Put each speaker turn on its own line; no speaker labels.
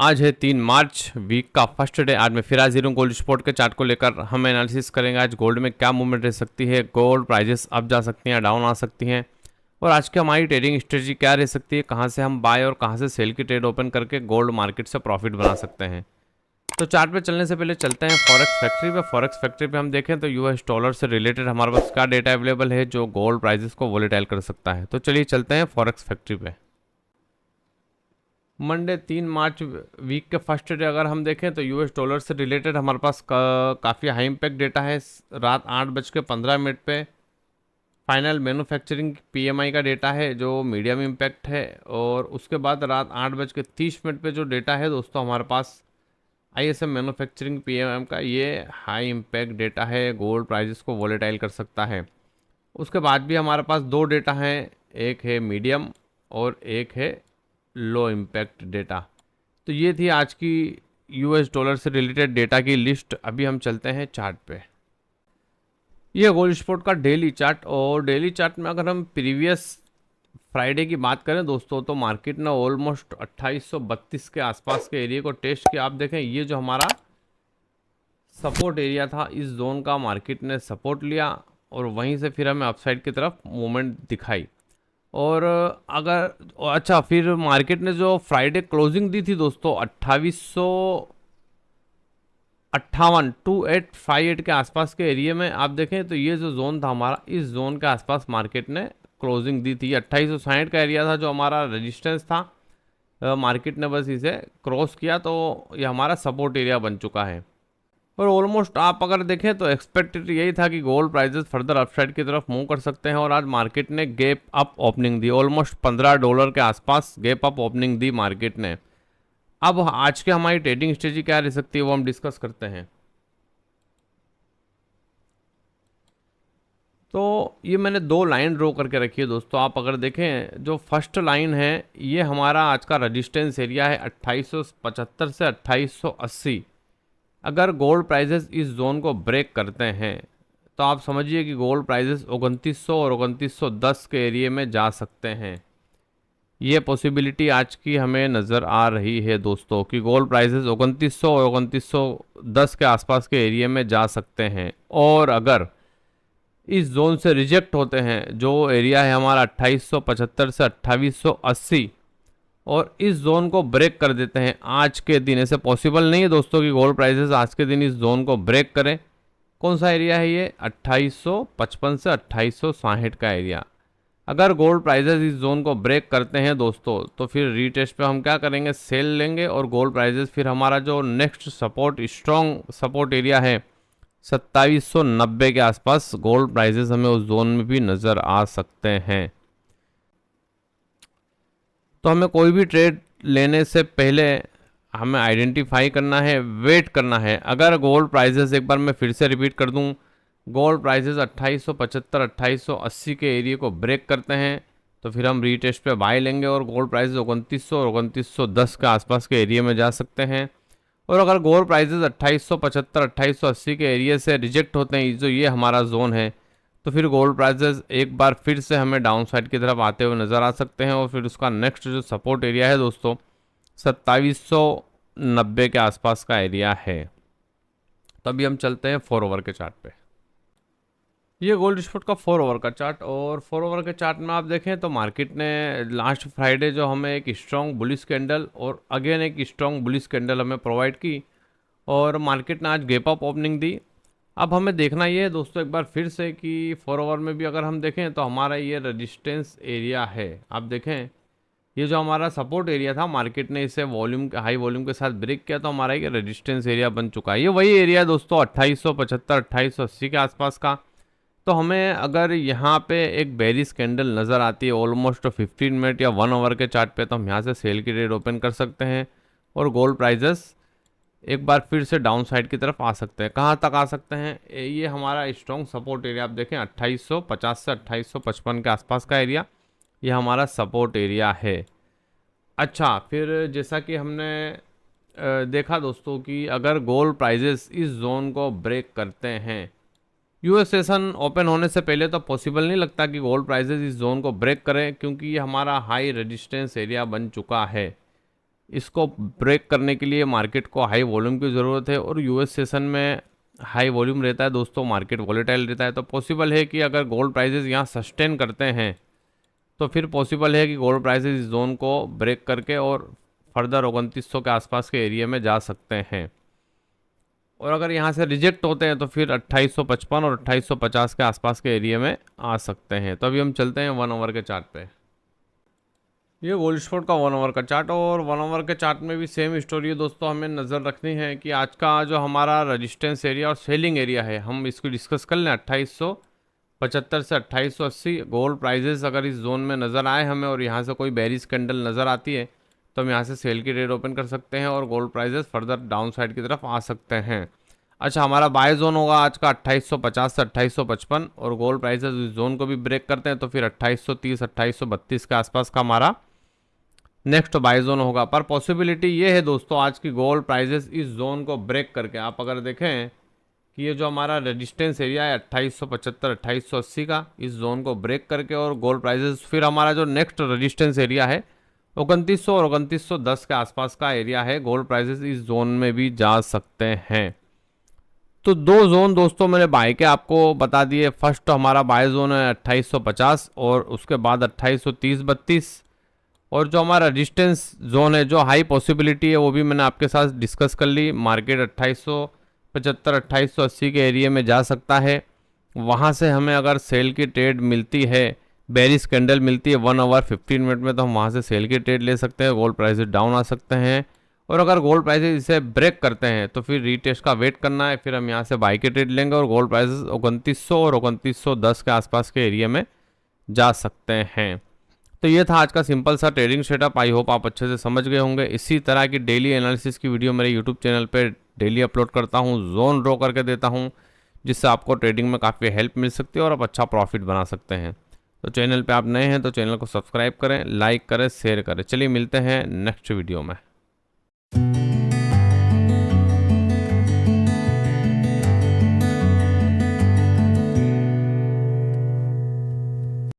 आज है 3 मार्च, वीक का फर्स्ट डे। आज मैं फिर हाजिर हूँ गोल्ड स्पॉट के चार्ट को लेकर। हम एनालिसिस करेंगे आज गोल्ड में क्या मूवमेंट रह सकती है, गोल्ड प्राइजेस अप जा सकती हैं, डाउन आ सकती हैं, और आज की हमारी ट्रेडिंग स्ट्रेटजी क्या रह सकती है, कहाँ से हम बाय और कहाँ से सेल की ट्रेड ओपन करके गोल्ड मार्केट से प्रॉफिट बना सकते हैं। तो चार्ट पे चलने से पहले चलते हैं फॉरेक्स फैक्ट्री पे। फॉरेक्स फैक्ट्री पे हम देखें तो यूएस डॉलर से रिलेटेड हमारे पास क्या डेटा अवेलेबल है जो गोल्ड प्राइजेस को वोलेटाइल कर सकता है। तो चलिए चलते हैं फॉरेक्स फैक्ट्री पे। मंडे 3 मार्च, वीक के फर्स्ट डे अगर हम देखें तो यूएस डॉलर से रिलेटेड हमारे पास काफ़ी हाई इम्पैक्ट डेटा है। रात 8:15 पे फाइनल मैन्युफैक्चरिंग पीएमआई का डेटा है जो मीडियम इम्पैक्ट है, और उसके बाद रात 8:30 पे जो डेटा है दोस्तों हमारे पास आईएसएम मैन्युफैक्चरिंग पीएमएम का, ये हाई इम्पैक्ट डेटा है, गोल्ड प्राइजेस को वोलेटाइल कर सकता है। उसके बाद भी हमारे पास दो डेटा हैं, एक है मीडियम और एक है लो इम्पैक्ट डेटा। तो ये थी आज की यूएस डॉलर से रिलेटेड डेटा की लिस्ट। अभी हम चलते हैं चार्ट पे। ये गोल्ड स्पॉट का डेली चार्ट, और डेली चार्ट में अगर हम प्रीवियस फ्राइडे की बात करें दोस्तों तो मार्केट ने ऑलमोस्ट 2832 के आसपास के एरिया को टेस्ट किया। आप देखें ये जो हमारा सपोर्ट एरिया था, इस जोन का मार्केट ने सपोर्ट लिया और वहीं से फिर हमें अपसाइड की तरफ मूवमेंट दिखाई। और अगर अच्छा, फिर मार्केट ने जो फ्राइडे क्लोजिंग दी थी दोस्तों 2858 के आसपास के एरिया में, आप देखें तो ये जो जोन था हमारा, इस जोन के आसपास मार्केट ने क्लोजिंग दी थी। 2860 का एरिया था जो हमारा रेजिस्टेंस था, मार्केट ने बस इसे क्रॉस किया तो ये हमारा सपोर्ट एरिया बन चुका है। और ऑलमोस्ट आप अगर देखें तो एक्सपेक्टेड यही था कि गोल्ड प्राइजेस फर्दर अपसाइड की तरफ मूव कर सकते हैं, और आज मार्केट ने गैप अप ओपनिंग दी। ऑलमोस्ट $15 के आसपास गैप अप ओपनिंग दी मार्केट ने। अब आज के हमारी ट्रेडिंग स्ट्रेटजी क्या रह सकती है वो हम डिस्कस करते हैं। तो ये मैंने दो लाइन ड्रॉ करके रखी है दोस्तों। आप अगर देखें जो फर्स्ट लाइन है ये हमारा आज का रेजिस्टेंस एरिया है 2875 से 2880। अगर गोल्ड प्राइजेस इस जोन को ब्रेक करते हैं तो आप समझिए कि गोल्ड प्राइजेस 2900 और 2910 के एरिया में जा सकते हैं। ये पॉसिबिलिटी आज की हमें नज़र आ रही है दोस्तों कि गोल्ड प्राइजेस 2900 और 2910 के आसपास के एरिया में जा सकते हैं। और अगर इस जोन से रिजेक्ट होते हैं, जो एरिया है हमारा 2875 से 2880, और इस जोन को ब्रेक कर देते हैं आज के दिन, ऐसे पॉसिबल नहीं है दोस्तों कि गोल्ड प्राइसेस आज के दिन इस जोन को ब्रेक करें। कौन सा एरिया है ये? 2855 से 2860 का एरिया। अगर गोल्ड प्राइसेस इस जोन को ब्रेक करते हैं दोस्तों तो फिर रीटेस्ट पे हम क्या करेंगे? सेल लेंगे, और गोल्ड प्राइसेस फिर हमारा जो next support, strong support area है 2790 के आसपास, गोल्ड प्राइसेस हमें उस जोन में भी नज़र आ सकते हैं। तो हमें कोई भी ट्रेड लेने से पहले हमें आइडेंटिफाई करना है, वेट करना है। अगर गोल्ड प्राइसेस, एक बार मैं फिर से रिपीट कर दूं, गोल्ड प्राइसेस 2875 2880 के एरिया को ब्रेक करते हैं तो फिर हम रीटेस्ट पे बाय लेंगे, और गोल्ड प्राइसेस 2900 और 2910 के आसपास के एरिया में जा सकते हैं। और अगर गोल्ड प्राइसेस 2875 2880 के एरिया से रिजेक्ट होते हैं, जो ये हमारा जोन है, तो फिर गोल्ड प्राइसेस एक बार फिर से हमें डाउन साइड की तरफ आते हुए नज़र आ सकते हैं। और फिर उसका नेक्स्ट जो सपोर्ट एरिया है दोस्तों 2790 के आसपास का एरिया है। तो अभी हम चलते हैं 4 ओवर के चार्ट पे। ये गोल्ड स्पॉट का 4 ओवर का चार्ट, और 4 ओवर के चार्ट में आप देखें तो मार्केट ने लास्ट फ्राइडे जो हमें एक स्ट्रॉन्ग बुलिश कैंडल और अगेन एक स्ट्रॉन्ग बुलिश कैंडल हमें प्रोवाइड की, और मार्केट ने आज गैप अप ओपनिंग दी। अब हमें देखना ये है दोस्तों एक बार फिर से कि 4 ओवर में भी अगर हम देखें तो हमारा ये रेजिस्टेंस एरिया है। आप देखें ये जो हमारा सपोर्ट एरिया था, मार्केट ने इसे वॉल्यूम, हाई वॉल्यूम के साथ ब्रेक किया तो हमारा ये रेजिस्टेंस एरिया बन चुका है। ये वही एरिया है दोस्तों 2875 2880 के आसपास का। तो हमें अगर यहाँ पे एक बेरिश कैंडल नज़र आती है ऑलमोस्ट 15 मिनट या 1 ओवर के चार्ट पे, तो हम यहाँ से सेल की ट्रेड ओपन कर सकते हैं, और गोल्ड प्राइजेस एक बार फिर से डाउन साइड की तरफ आ सकते हैं। कहाँ तक आ सकते हैं? ये हमारा स्ट्रॉन्ग सपोर्ट एरिया आप देखें 2850 से 2855 के आसपास का एरिया, ये हमारा सपोर्ट एरिया है। अच्छा, फिर जैसा कि हमने देखा दोस्तों कि अगर गोल्ड प्राइजेस इस जोन को ब्रेक करते हैं, यूएस सेशन ओपन होने से पहले तो पॉसिबल नहीं लगता कि गोल्ड प्राइजेस इस जोन को ब्रेक करें, क्योंकि ये हमारा हाई रेजिस्टेंस एरिया बन चुका है। इसको ब्रेक करने के लिए मार्केट को हाई वॉल्यूम की ज़रूरत है और यूएस सेशन में हाई वॉल्यूम रहता है दोस्तों, मार्केट वॉलेटाइल रहता है। तो पॉसिबल है कि अगर गोल्ड प्राइसेस यहाँ सस्टेन करते हैं तो फिर पॉसिबल है कि गोल्ड प्राइसेस इस जोन को ब्रेक करके और फर्दर 2900 के आसपास के एरिया में जा सकते हैं। और अगर यहाँ से रिजेक्ट होते हैं तो फिर 2855 और 2850 के आसपास के एरिया में आ सकते हैं। तो अभी हम चलते हैं 1 आवर के चार्ट पे। ये गोल्ड स्पॉट का 1 आवर का चार्ट, और 1 आवर के चार्ट में भी सेम स्टोरी है दोस्तों। हमें नज़र रखनी है कि आज का जो हमारा रजिस्टेंस एरिया और सेलिंग एरिया है, हम इसको डिस्कस कर लें। 2875 से 2880 गोल्ड प्राइजेस अगर इस जोन में नज़र आए हमें और यहाँ से कोई बेरिश कैंडल नज़र आती है तो हम यहाँ से सेल की ट्रेड ओपन कर सकते हैं और gold prices further down side की तरफ आ सकते हैं। अच्छा, हमारा बाय जोन होगा आज का 2850 से 2855, और गोल्ड प्राइसेस इस जोन को भी ब्रेक करते हैं तो फिर 2830 2832 के आसपास का हमारा नेक्स्ट बाय जोन होगा। पर पॉसिबिलिटी ये है दोस्तों आज की गोल्ड प्राइजेस इस जोन को ब्रेक करके, आप अगर देखें कि ये जो हमारा रेजिस्टेंस एरिया है 2875 2880 का, इस जोन को ब्रेक करके और गोल्ड प्राइजेस फिर हमारा जो नेक्स्ट रेजिस्टेंस एरिया है 2900 और 2910 के आसपास का एरिया है, गोल्ड प्राइजेस इस जोन में भी जा सकते हैं। तो दो जोन दोस्तों मैंने बाय के आपको बता दिए। फर्स्ट तो हमारा बाय जोन है 2850 और उसके बाद 2830-32, और जो हमारा रेजिस्टेंस जोन है जो हाई पॉसिबिलिटी है वो भी मैंने आपके साथ डिस्कस कर ली। मार्केट 2875 2880 के एरिया में जा सकता है। वहाँ से हमें अगर सेल की ट्रेड मिलती है, बेरिश कैंडल मिलती है 1 आवर 15 मिनट में, तो हम वहाँ से सेल की ट्रेड ले सकते हैं। गोल्ड प्राइसेस डाउन आ सकते हैं, और अगर गोल्ड प्राइसेस इसे ब्रेक करते हैं तो फिर रीटेस्ट का वेट करना है, फिर हम यहाँ से बाई की ट्रेड लेंगे और गोल्ड प्राइसेस 2900 और 2910 के आसपास के एरिया में जा सकते हैं। तो ये था आज का सिंपल सा ट्रेडिंग सेटअप। आई होप आप अच्छे से समझ गए होंगे। इसी तरह की डेली एनालिसिस की वीडियो मेरे यूट्यूब चैनल पे डेली अपलोड करता हूँ, जोन ड्रॉ करके देता हूँ, जिससे आपको ट्रेडिंग में काफ़ी हेल्प मिल सकती है और आप अच्छा प्रॉफिट बना सकते हैं। तो चैनल पे आप नए हैं तो चैनल को सब्सक्राइब करें, लाइक करें, शेयर करें। चलिए मिलते हैं नेक्स्ट वीडियो में।